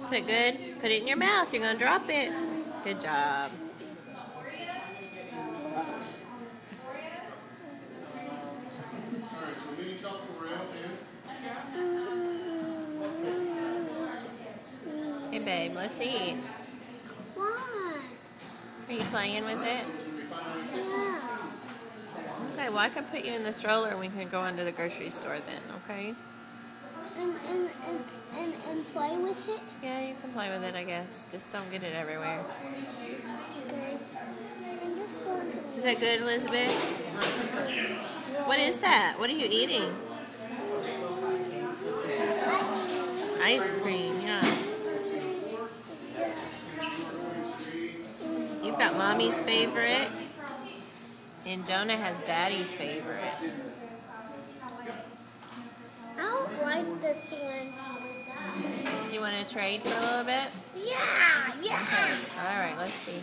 Is it good? Put it in your mouth. You're going to drop it. Good job. Hey, babe, let's eat. Why? Are you playing with it? Yeah. Okay, well, I can put you in the stroller and we can go into the grocery store then, okay? And play with it? Yeah, you can play with it, I guess. Just don't get it everywhere. Okay. I'm just going to... Is that good, Elizabeth? What is that? What are you eating? Ice cream, yeah. You've got Mommy's favorite, and Jonah has Daddy's favorite. I don't like this one. You want to trade for a little bit? Yeah, yeah. Okay. All right, let's see.